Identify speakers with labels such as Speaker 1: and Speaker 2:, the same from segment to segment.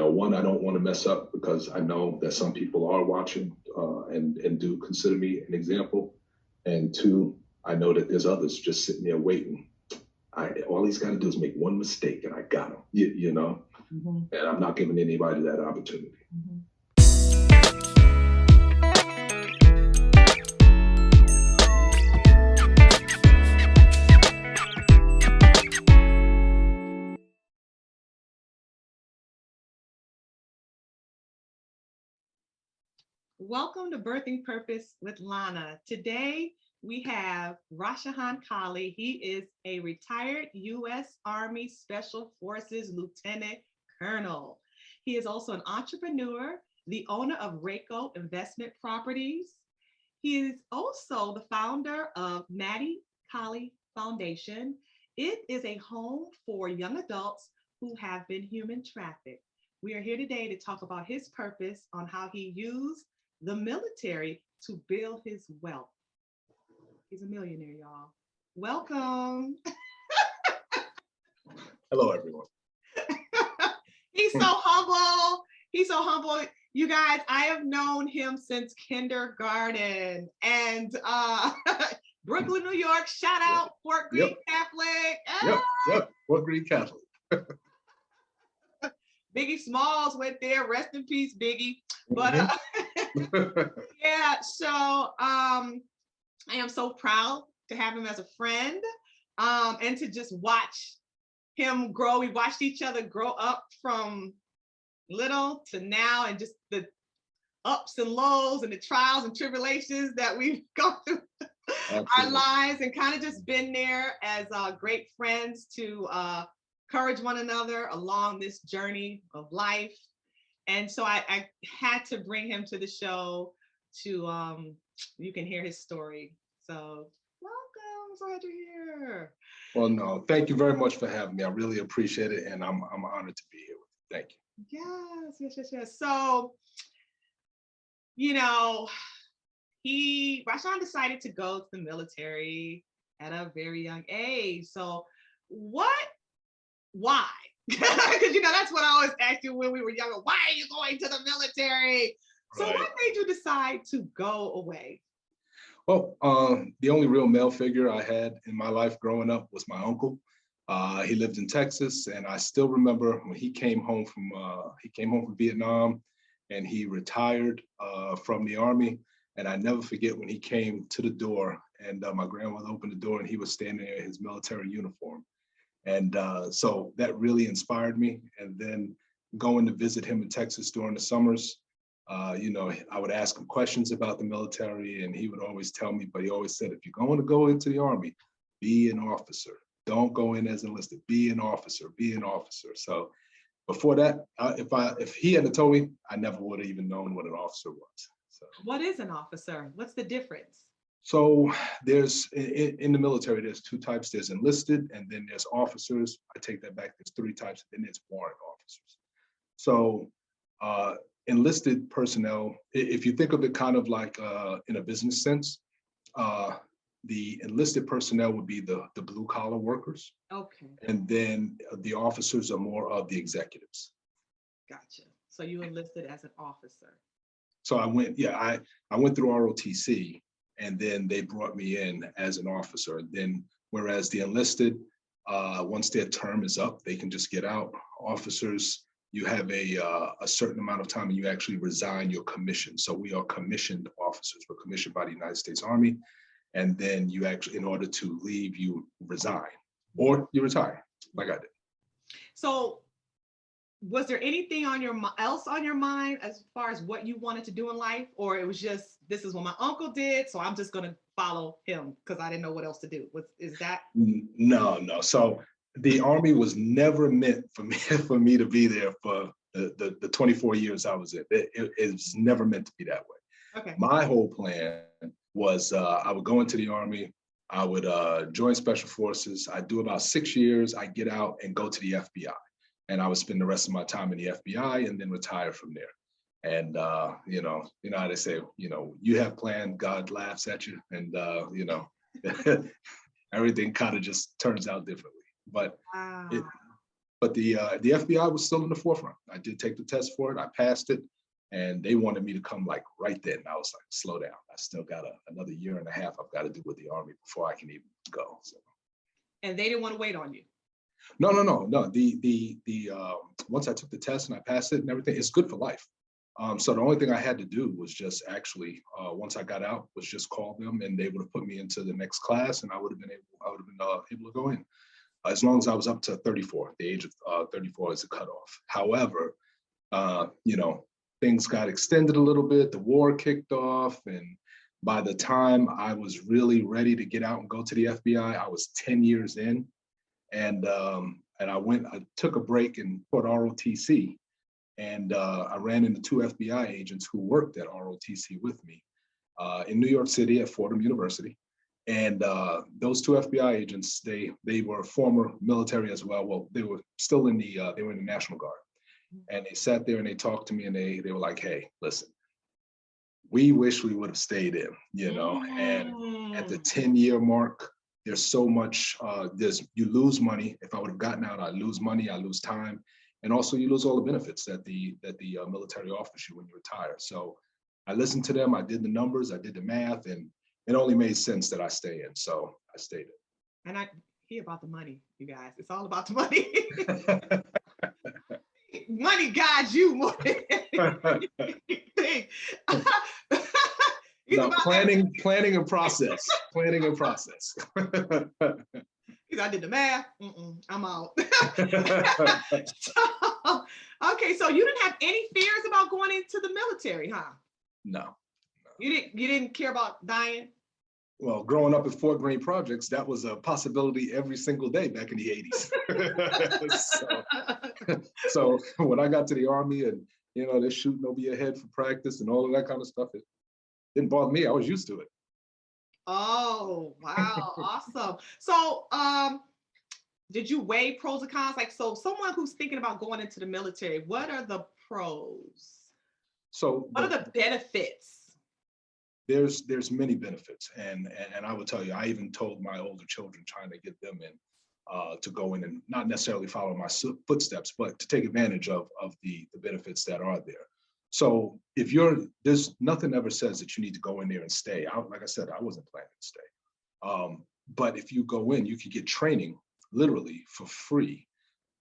Speaker 1: One, I don't want to mess up because I know that some people are watching and do consider me an example. And two, I know that there's others just sitting there waiting. All he's got to do is make one mistake and I got him,
Speaker 2: Mm-hmm.
Speaker 1: and I'm not giving anybody that opportunity.
Speaker 2: Mm-hmm. Welcome to Birthing Purpose with Lana. Today we have Rahh Colley. He is a retired U.S. Army Special Forces Lieutenant Colonel. He is also an entrepreneur, the owner of Rahh Investment Properties. He is also the founder of Rahh Colley Foundation. It is a home for young adults who have been human trafficked. We are here today to talk about his purpose on how he used the military to build his wealth. He's a millionaire, y'all. Welcome.
Speaker 1: Hello, everyone.
Speaker 2: He's so humble. He's so humble. You guys, I have known him since kindergarten. And Brooklyn, New York, shout out, Fort Greene Catholic.
Speaker 1: Yep, Fort Greene Catholic.
Speaker 2: Biggie Smalls went there. Rest in peace, Biggie. But yeah, so I am so proud to have him as a friend and to just watch him grow. We watched each other grow up from little to now, and just the ups and lows and the trials and tribulations that we've gone through our lives, and kind of just been there as great friends to encourage one another along this journey of life. And so I had to bring him to the show to you can hear his story. So welcome, I'm so glad you're here.
Speaker 1: Well, no, thank you very much for having me. I really appreciate it, and I'm honored to be here with you. Thank you.
Speaker 2: Yes. So, Rahh decided to go to the military at a very young age. So why? Because that's what I always asked you when we were younger. Why are you going to the military? So What made you decide to go away?
Speaker 1: Well, the only real male figure I had in my life growing up was my uncle. He lived in Texas, and I still remember when he came home from Vietnam, and he retired from the Army. And I never forget when he came to the door, and my grandmother opened the door, and he was standing there in his military uniform. And so that really inspired me. And then going to visit him in Texas during the summers, I would ask him questions about the military, and he would always tell me, but he always said, if you're going to go into the Army, be an officer. Don't go in as enlisted, be an officer. So before that, if he hadn't told me, I never would have even known what an officer was. So
Speaker 2: what is an officer? What's the difference?
Speaker 1: So there's, in the military, there's two types. There's enlisted, and then there's officers. I take that back. There's three types, and then there's warrant officers. So enlisted personnel, if you think of it kind of like in a business sense, the enlisted personnel would be the blue collar workers.
Speaker 2: Okay.
Speaker 1: And then the officers are more of the executives.
Speaker 2: Gotcha. So you enlisted as an officer.
Speaker 1: So I went through ROTC. And then they brought me in as an officer. Then, whereas the enlisted, once their term is up, they can just get out. Officers, you have a certain amount of time and you actually resign your commission. So we are commissioned officers. We're commissioned by the United States Army. And then you actually, in order to leave, you resign or you retire, like I did.
Speaker 2: So was there anything else on your mind as far as what you wanted to do in life? Or it was just, this is what my uncle did, so I'm just going to follow him because I didn't know what else to do? Is that?
Speaker 1: No. So the Army was never meant for me to be there for the 24 years I was in. It was never meant to be that way.
Speaker 2: Okay.
Speaker 1: My whole plan was I would go into the Army, I would join Special Forces, I'd do about 6 years, I'd get out and go to the FBI. And I would spend the rest of my time in the FBI and then retire from there. And, how they say, you have planned, God laughs at you. And, everything kind of just turns out differently. But
Speaker 2: wow.
Speaker 1: But the FBI was still in the forefront. I did take the test for it. I passed it, and they wanted me to come like right then. I was like, slow down. I still got another year and a half I've got to do with the Army before I can even go. So.
Speaker 2: And they didn't want to wait on you.
Speaker 1: No. Once I took the test and I passed it and everything, it's good for life. So the only thing I had to do was just actually, once I got out, was just call them, and they would have put me into the next class, and I would have been able to go in as long as I was up to 34. The age of 34 is a cutoff. However, things got extended a little bit. The war kicked off, and by the time I was really ready to get out and go to the FBI, I was 10 years in, and I took a break and put ROTC. And I ran into 2 FBI agents who worked at ROTC with me in New York City at Fordham University. And those 2 FBI agents, they were former military as well. Well, they were still in the National Guard. And they sat there and they talked to me, and they were like, hey, listen, we wish we would have stayed in, And at the 10-year mark, there's so much, you lose money. If I would have gotten out, I lose money, I lose time. And also you lose all the benefits that the military offers you when you retire. So I listened to them, I did the numbers, I did the math, and it only made sense that I stay in. So I stayed in.
Speaker 2: And I hear about the money, you guys. It's all about the money. Money guides you more than anything.
Speaker 1: No, planning and process. Planning and process.
Speaker 2: I did the math. I'm out. Okay, so you didn't have any fears about going into the military, huh?
Speaker 1: No.
Speaker 2: You didn't care about dying?
Speaker 1: Well, growing up at Fort Greene Projects, that was a possibility every single day back in the 80s. so when I got to the Army and, they're shooting over your head for practice and all of that kind of stuff, it didn't bother me. I was used to it.
Speaker 2: Oh, wow. Awesome. So, did you weigh pros and cons? Like, so someone who's thinking about going into the military, what are the pros?
Speaker 1: So
Speaker 2: what are the benefits?
Speaker 1: There's many benefits. And I will tell you, I even told my older children, trying to get them in, to go in and not necessarily follow my footsteps, but to take advantage of the benefits that are there. So there's nothing ever says that you need to go in there and stay. Like I said, I wasn't planning to stay. But if you go in, you can get training literally for free.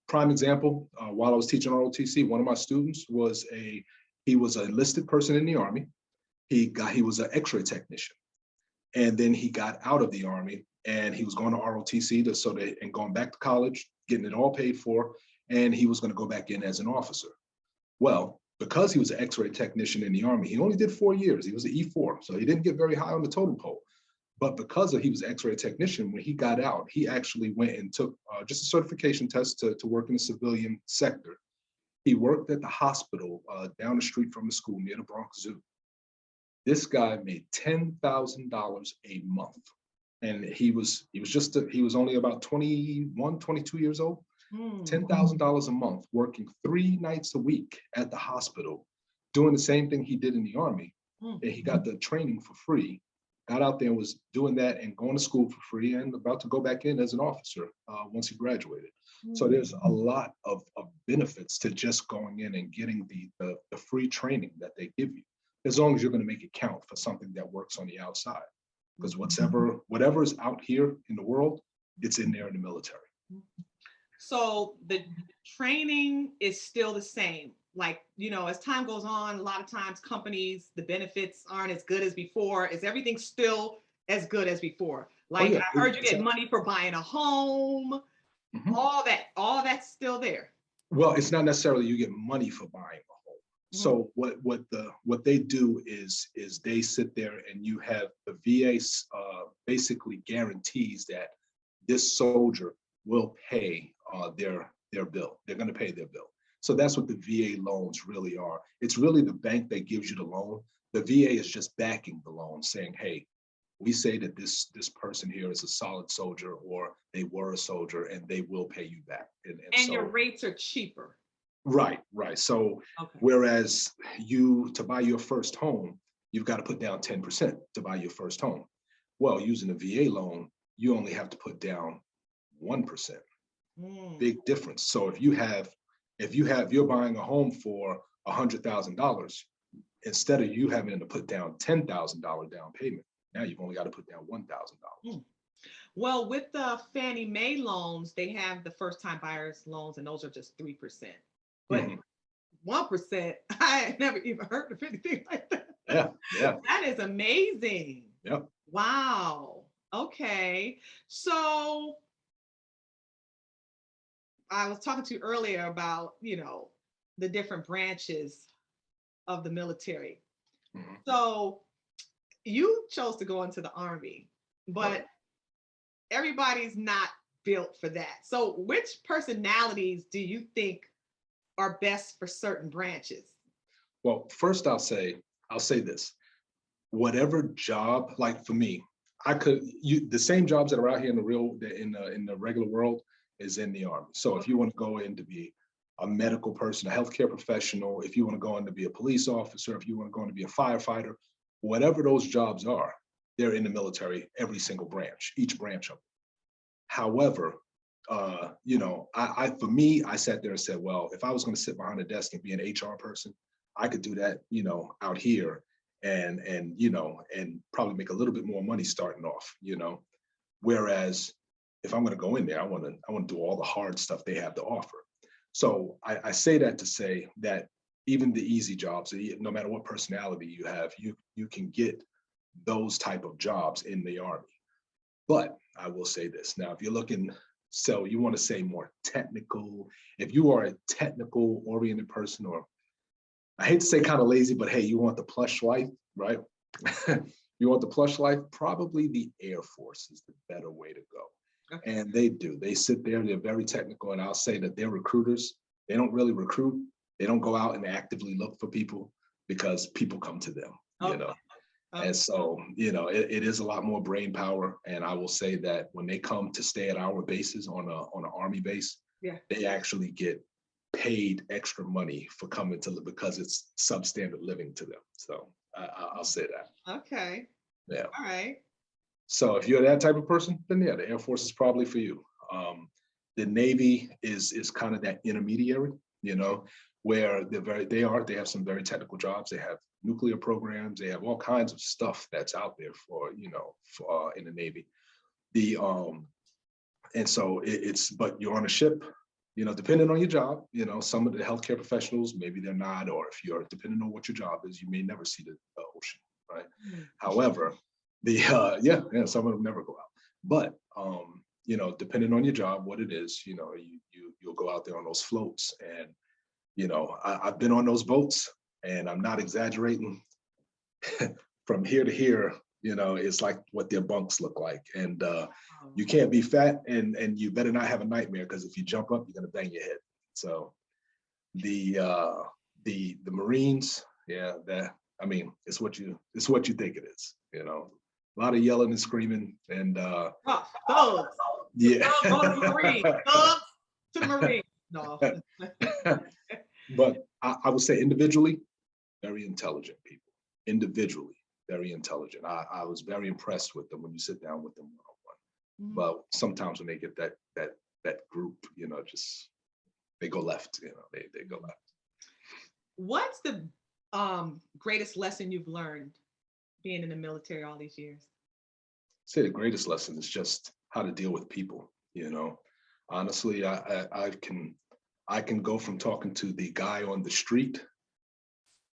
Speaker 1: Prime example, while I was teaching ROTC, one of my students he was an enlisted person in the Army. He was an X-ray technician. And then he got out of the Army and he was going to ROTC and going back to college, getting it all paid for. And he was going to go back in as an officer. Well, because he was an X-ray technician in the Army, he only did 4 years. He was an E4, so he didn't get very high on the totem pole. But because he was an X-ray technician, when he got out, he actually went and took just a certification test to work in the civilian sector. He worked at the hospital down the street from the school near the Bronx Zoo. This guy made $10,000 a month, and he was only about 21, 22 years old. $10,000 a month, working 3 nights a week at the hospital, doing the same thing he did in the Army. And he got the training for free, got out there and was doing that and going to school for free and about to go back in as an officer once he graduated. So there's a lot of benefits to just going in and getting the free training that they give you, as long as you're going to make it count for something that works on the outside. Because whatever is out here in the world, it's in there in the military.
Speaker 2: So the training is still the same. Like, as time goes on, a lot of times companies, the benefits aren't as good as before. Is everything still as good as before? Like, I heard you get money for buying a home, all that's still there.
Speaker 1: Well, it's not necessarily you get money for buying a home. So what they do is they sit there and you have the VA basically guarantees that this soldier will pay their bill. They're going to pay their bill. So that's what the VA loans really are. It's really the bank that gives you the loan. The VA is just backing the loan, saying, hey, we say that this person here is a solid soldier, or they were a soldier, and they will pay you back. And so,
Speaker 2: your rates are cheaper.
Speaker 1: Right. So whereas to buy your first home, you've got to put down 10% to buy your first home. Well, using a VA loan, you only have to put down 1%. Big difference. So you're buying a home for $100,000, instead of you having to put down $10,000 down payment, now you've only got to put down $1,000.
Speaker 2: Well, with the Fannie Mae loans, they have the first time buyers loans, and those are just 3%. But 1%, I had never even heard of anything like that.
Speaker 1: Yeah.
Speaker 2: That is amazing.
Speaker 1: Yep.
Speaker 2: Wow. Okay. So I was talking to you earlier about, the different branches of the military. So you chose to go into the Army, but everybody's not built for that. So which personalities do you think are best for certain branches?
Speaker 1: Well, first I'll say this. Whatever job, like for me, the same jobs that are out here in the regular world is in the Army. So if you want to go in to be a medical person, a healthcare professional, if you want to go in to be a police officer, if you want to go in to be a firefighter, whatever those jobs are, they're in the military, every single branch, each branch of them. However, for me, I sat there and said, well, if I was going to sit behind a desk and be an HR person, I could do that, out here and probably make a little bit more money starting off, Whereas if I'm going to go in there, I want to do all the hard stuff they have to offer. So I say that to say that even the easy jobs, no matter what personality you have, you can get those type of jobs in the Army. But I will say this now, if you're looking, so you want to say more technical, if you are a technical oriented person, or I hate to say kind of lazy, but hey, you want the plush life, right? You want the plush life, probably the Air Force is the better way to go. Okay. And they sit there, they're very technical. And I'll say that they're recruiters. They don't really recruit. They don't go out and actively look for people because people come to them, Okay. And so, it is a lot more brain power. And I will say that when they come to stay at our bases on an Army base, they actually get paid extra money for coming to live because it's substandard living to them. So I'll say that.
Speaker 2: Okay.
Speaker 1: Yeah.
Speaker 2: All right.
Speaker 1: So if you're that type of person, then yeah, the Air Force is probably for you. The Navy is kind of that intermediary, where they have some very technical jobs. They have nuclear programs. They have all kinds of stuff that's out there for in the Navy. And so but you're on a ship, depending on your job, some of the healthcare professionals, maybe they're not, or if you're depending on what your job is, you may never see the ocean, right? Mm-hmm. However, some of them never go out. But depending on your job, what it is, you'll go out there on those floats, and I've been on those boats, and I'm not exaggerating. From here to here, it's like what their bunks look like, and you can't be fat, and you better not have a nightmare, because if you jump up, you're gonna bang your head. So the Marines, it's what you think it is, A lot of yelling and screaming, and
Speaker 2: thugs.
Speaker 1: Yeah.
Speaker 2: Go to the Marines. Thugs to the Marines. No.
Speaker 1: But I would say individually, very intelligent people. Individually, very intelligent. I was very impressed with them when you sit down with them one-on-one. Mm-hmm. But sometimes when they get that group, just they go left. They go left.
Speaker 2: What's the greatest lesson you've learned being in the military all these years?
Speaker 1: I'd say the greatest lesson is just how to deal with people. Honestly, I can go from talking to the guy on the street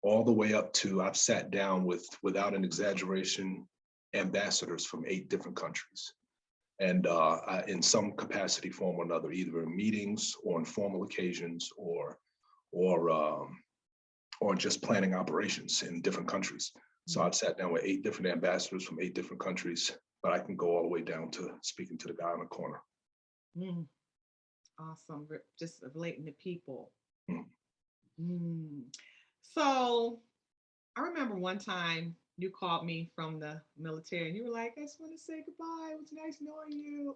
Speaker 1: all the way up to, I've sat down with, without an exaggeration, ambassadors from 8 different countries. And in some capacity, form or another, either in meetings or on formal occasions or just planning operations in different countries. So I've sat down with 8 different ambassadors from 8 different countries, but I can go all the way down to speaking to the guy in the corner.
Speaker 2: Mm. Awesome. Just relating to people. Mm. Mm. So I remember one time you called me from the military and you were like, I just want to say goodbye. It was nice knowing you.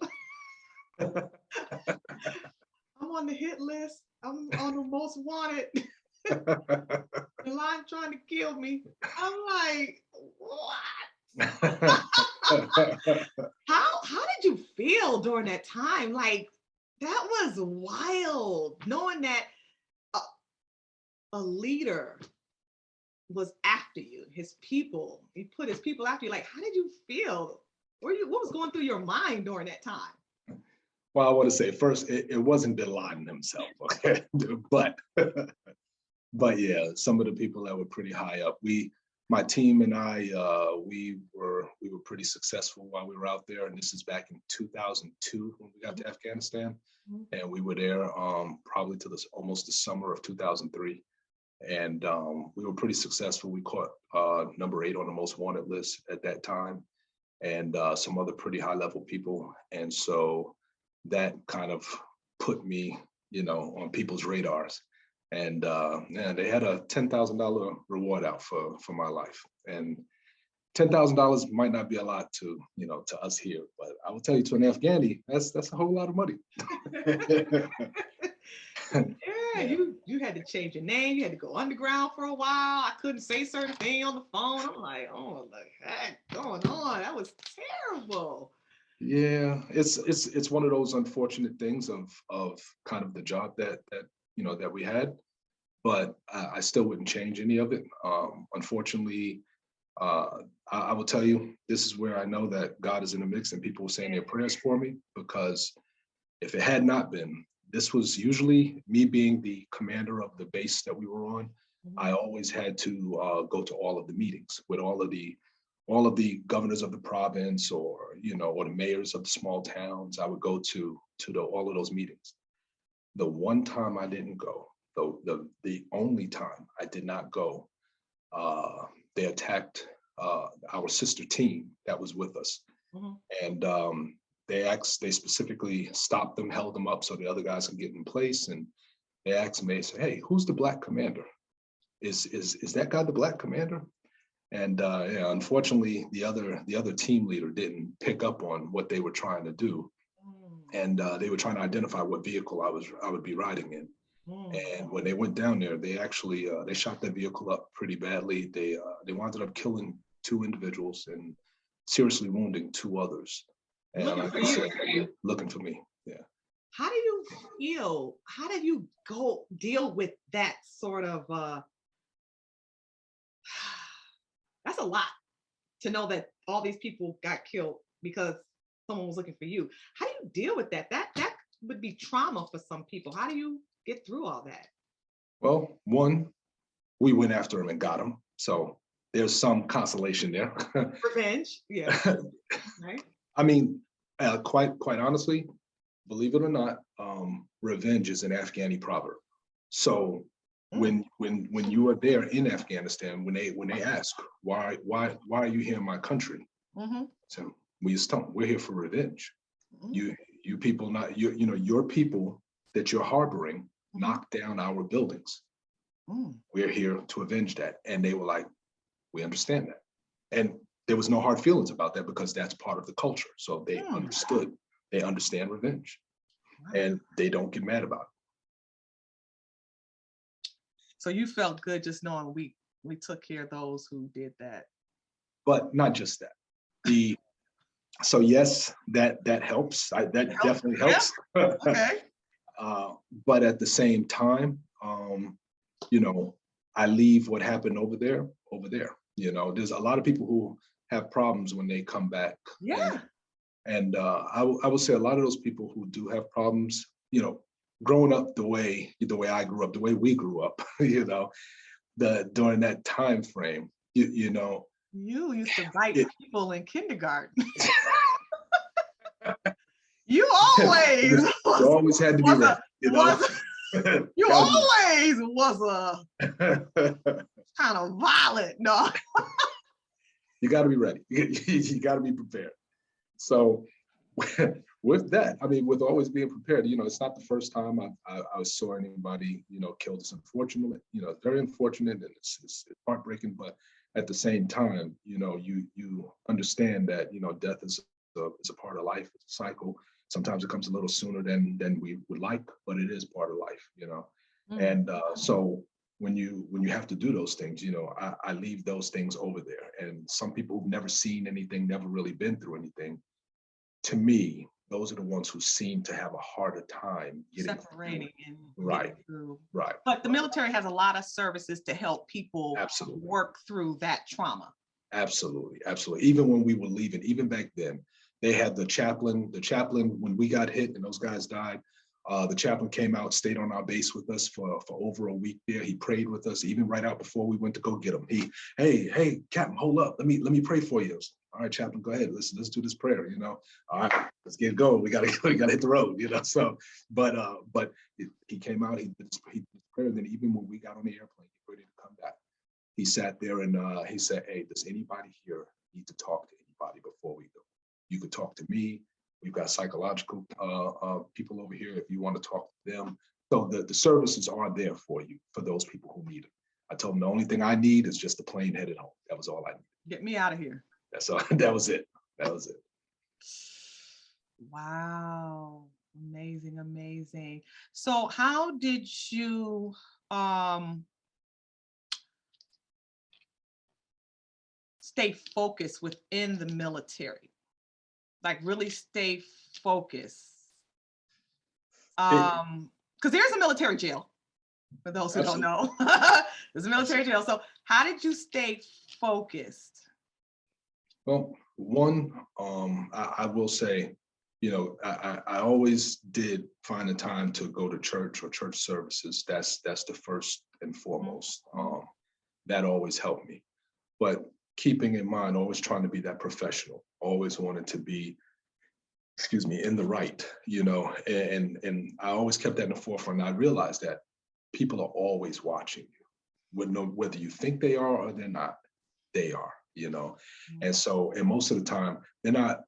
Speaker 2: I'm on the hit list. I'm on the most wanted. The line trying to kill me. I'm like, what? How did you feel during that time? Like, That was wild, knowing that a leader was after you, his people. He put his people after you. Like, how did you feel? What was going through your mind during that time?
Speaker 1: Well, I want to say first, it wasn't Bin Laden himself, okay? but but yeah, some of the people that were pretty high up. My team and I, we were pretty successful while we were out there, and this is back in 2002 when we got to Afghanistan, and we were there probably to almost the summer of 2003, and we were pretty successful. We caught number 8 on the most wanted list at that time, and some other pretty high level people, and so that kind of put me, on people's radars. And they had a $10,000 reward out for my life. And $10,000 might not be a lot to, to us here, but I will tell you, to an Afghani, that's a whole lot of money.
Speaker 2: Yeah, you had to change your name. You had to go underground for a while. I couldn't say certain things on the phone. I'm like, oh, what the heck going on? That was terrible.
Speaker 1: Yeah, it's one of those unfortunate things of kind of the job that that we had, but I still wouldn't change any of it. Unfortunately, I will tell you, this is where I know that God is in the mix and people were saying their prayers for me, because if it had not been, this was usually me being the commander of the base that we were on. I always had to go to all of the meetings with all of the governors of the province, or or the mayors of the small towns. I would go to all of those meetings. The one time I didn't go, the only time I did not go, they attacked our sister team that was with us, and they specifically stopped them, held them up so the other guys could get in place, and they asked me, they said, "Hey, who's the black commander? Is that guy the black commander?" And yeah, unfortunately, the other team leader didn't pick up on what they were trying to do, and they were trying to identify what vehicle I would be riding in. And when they went down there, they actually they shot that vehicle up pretty badly. They wound up killing 2 individuals and seriously wounding 2 others. And
Speaker 2: Looking
Speaker 1: like
Speaker 2: for
Speaker 1: I
Speaker 2: you.
Speaker 1: said, looking for me. Yeah.
Speaker 2: How do you feel? How did you go deal with that sort of that's a lot to know that all these people got killed because someone was looking for you. How do you deal with that? That would be trauma for some people. How do you get through all that?
Speaker 1: Well, one, we went after him and got him, so there's some consolation there.
Speaker 2: Revenge, yeah. Right.
Speaker 1: I mean, quite honestly, believe it or not, revenge is an Afghani proverb. So when you are there in Afghanistan, when they ask why are you here in my country, so we just tell them we're here for revenge. You people, not your people that you're harboring knocked down our buildings. We're here to avenge that. And they were like, we understand that. And there was no hard feelings about that because that's part of the culture. So they understood, they understand revenge, and they don't get mad about it.
Speaker 2: So you felt good just knowing we took care of those who did that.
Speaker 1: But not just that. So yes, that helps. That definitely helps.
Speaker 2: Yeah. Okay.
Speaker 1: But at the same time, I leave what happened over there. There's a lot of people who have problems when they come back.
Speaker 2: Yeah.
Speaker 1: And I would say a lot of those people who do have problems, growing up the way I grew up, the way we grew up, during that time frame, you
Speaker 2: You used to bite people in kindergarten. You always
Speaker 1: had to be ready.
Speaker 2: You always was a kind of violent. No.
Speaker 1: You got to be ready. You got to be prepared. So with that, I mean, with always being prepared, it's not the first time I saw anybody, killed. It's unfortunate, it's very unfortunate, and it's heartbreaking, but at the same time, you understand that, death is a part of life, it's a cycle. Sometimes it comes a little sooner than we would like, but it is part of life, And so when you have to do those things, I leave those things over there. And some people who've never seen anything, never really been through anything, to me, those are the ones who seem to have a harder time getting
Speaker 2: separating and
Speaker 1: right,
Speaker 2: getting through.
Speaker 1: right.
Speaker 2: But the military has a lot of services to help people
Speaker 1: Absolutely.
Speaker 2: work through that trauma.
Speaker 1: Absolutely, absolutely. Even when we were leaving, even back then, they had the chaplain. The chaplain, when we got hit and those guys died, the chaplain came out, stayed on our base with us for over a week there. He prayed with us, even right out before we went to go get him. Hey, Captain, hold up. Let me pray for you. All right, chaplain, go ahead. Let's do this prayer. All right, let's get going. We gotta hit the road. So, but he came out. He did this prayer. Then even when we got on the airplane, ready to come back, he sat there and he said, "Hey, does anybody here need to talk to anybody before we go? You could talk to me. We've got psychological people over here if you want to talk to them." So the services are there for you, for those people who need it. I told them the only thing I need is just a plane headed home. That was all I needed.
Speaker 2: Get me out of here.
Speaker 1: That's all. That was it. That was it.
Speaker 2: Wow. Amazing, amazing. So how did you stay focused within the military? Like really stay focused. Because there's a military jail, for those who
Speaker 1: Absolutely.
Speaker 2: don't know. There's a military jail. So how did you stay focused?
Speaker 1: Well, one, I will say, I always did find the time to go to church or church services. That's the first and foremost. That always helped me. But keeping in mind, always trying to be that professional, always wanted to be, in the right, and I always kept that in the forefront. And I realized that people are always watching you, whether you think they are or they're not, they are, And so, and most of the time, they're not,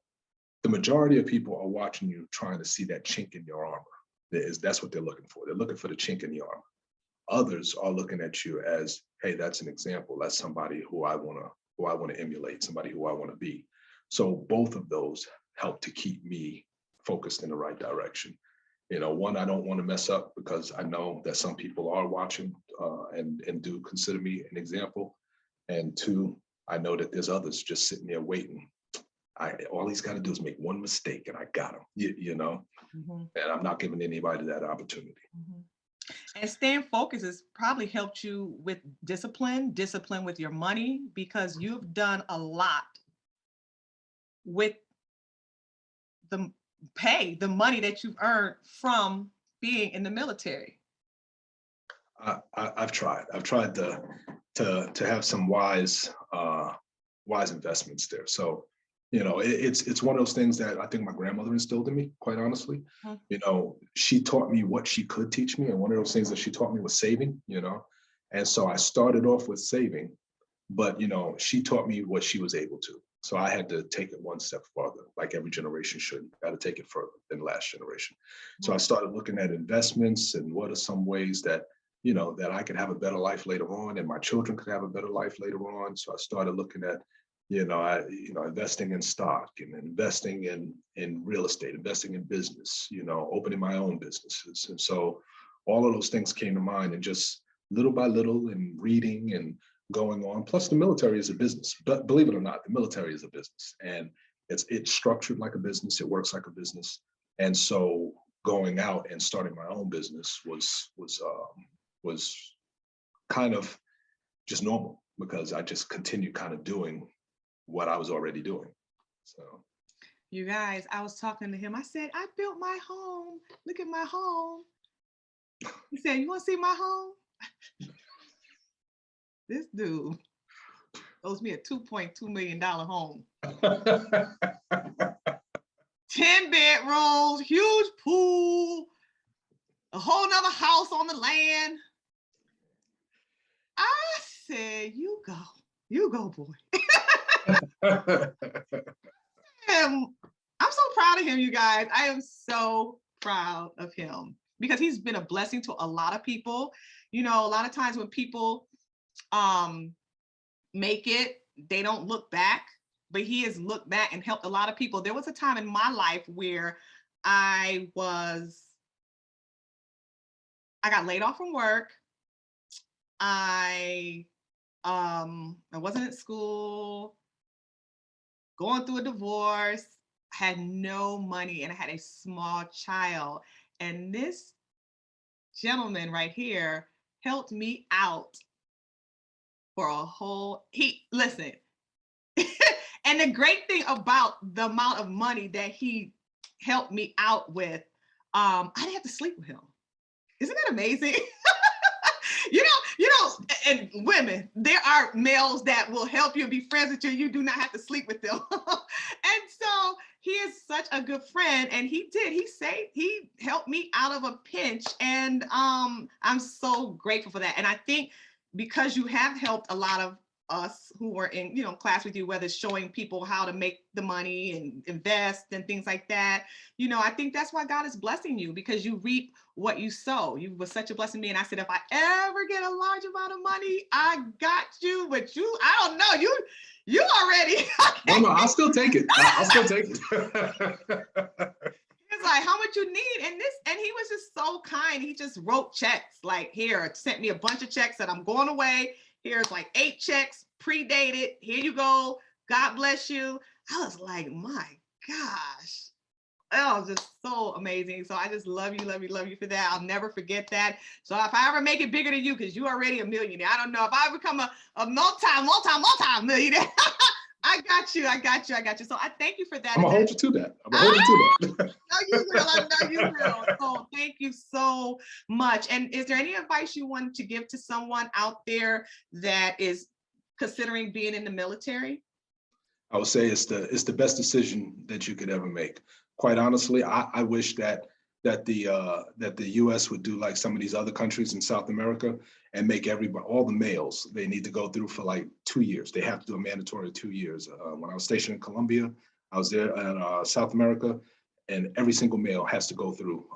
Speaker 1: the majority of people are watching you trying to see that chink in your armor. That's what they're looking for. They're looking for the chink in the armor. Others are looking at you as, hey, that's an example. That's somebody who I want to emulate, somebody who I want to be. So both of those help to keep me focused in the right direction. One, I don't want to mess up because I know that some people are watching and do consider me an example. And two, I know that there's others just sitting there waiting. All he's got to do is make one mistake and I got him, and I'm not giving anybody that opportunity.
Speaker 2: And staying focused has probably helped you with discipline with your money, because you've done a lot with the money that you've earned from being in the military.
Speaker 1: I've tried to have some wise investments there. So, it's one of those things that I think my grandmother instilled in me, quite honestly. She taught me what she could teach me. And one of those things that she taught me was saving, And so I started off with saving, but, she taught me what she was able to. So I had to take it one step farther, like every generation should. You got to take it further than last generation. So I started looking at investments and what are some ways that, that I could have a better life later on and my children could have a better life later on. So I started looking at, investing in stock and investing in real estate, investing in business, opening my own businesses. And so all of those things came to mind, and just little by little and reading and going on. Plus the military is a business, but believe it or not, the military is a business, and it's structured like a business. It works like a business. And so going out and starting my own business was kind of just normal, because I just continued kind of doing what I was already doing. So,
Speaker 2: you guys, I was talking to him. I said, I built my home. Look at my home. He said, you want to see my home? This dude owes me a $2.2 million home. 10 bedrooms, huge pool, a whole nother house on the land. I said, you go, boy. And I'm so proud of him, you guys. I am so proud of him, because he's been a blessing to a lot of people. A lot of times when people make it, they don't look back, but he has looked back and helped a lot of people. There was a time in my life where I got laid off from work. I wasn't at school, going through a divorce. had no money and I had a small child. And this gentleman right here helped me out for a whole, listen. And the great thing about the amount of money that he helped me out with, I didn't have to sleep with him. Isn't that amazing? And women, there are males that will help you and be friends with you. You do not have to sleep with them. And so he is such a good friend, and he helped me out of a pinch. And I'm so grateful for that. And I think because you have helped a lot of us who were in class with you, whether it's showing people how to make the money and invest and things like that, I think that's why God is blessing you, because you reap what you sow. You were such a blessing to me, and I said, if I ever get a large amount of money, I got you. But I don't know, you already.
Speaker 1: No, I'll still take it. I'll still take it.
Speaker 2: It's like, how much you need? And he was just so kind. He just wrote checks, like, here, sent me a bunch of checks that I'm going away. Here's like 8 checks, predated. Here you go. God bless you. I was like, my gosh. Oh, just so amazing. So I just love you for that. I'll never forget that. So if I ever make it bigger than you, because you're already a millionaire, I don't know if I become a multi-millionaire. I got you. So I thank you for that.
Speaker 1: I'm gonna hold you to that.
Speaker 2: No, you will. I know you will. So thank you so much. And is there any advice you want to give to someone out there that is considering being in the military?
Speaker 1: I would say it's the best decision that you could ever make. Quite honestly, I wish that the U.S. would do like some of these other countries in South America and make all the males, they need to go through for like 2 years. They have to do a mandatory 2 years. When I was stationed in Colombia, I was there in South America, and every single male has to go through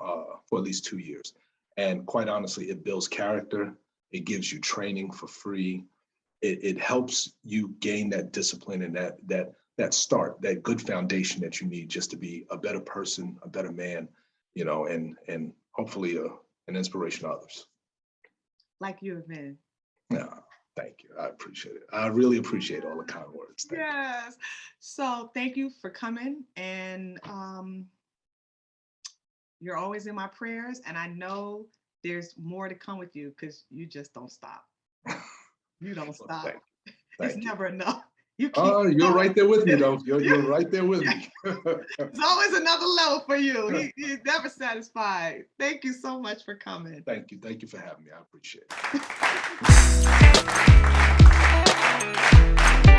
Speaker 1: for at least 2 years. And quite honestly, it builds character. It gives you training for free. It helps you gain that discipline and that start, that good foundation that you need just to be a better person, a better man, and hopefully an inspiration to others.
Speaker 2: Like you have been.
Speaker 1: Yeah, thank you. I appreciate it. I really appreciate all the kind words.
Speaker 2: Yes. So thank you for coming. And you're always in my prayers. And I know there's more to come with you, because you just don't stop. You don't stop. It's never enough.
Speaker 1: You're right there with me, though. You're right there with me.
Speaker 2: There's always another level for you. He's never satisfied. Thank you so much for coming.
Speaker 1: Thank you. Thank you for having me. I appreciate it.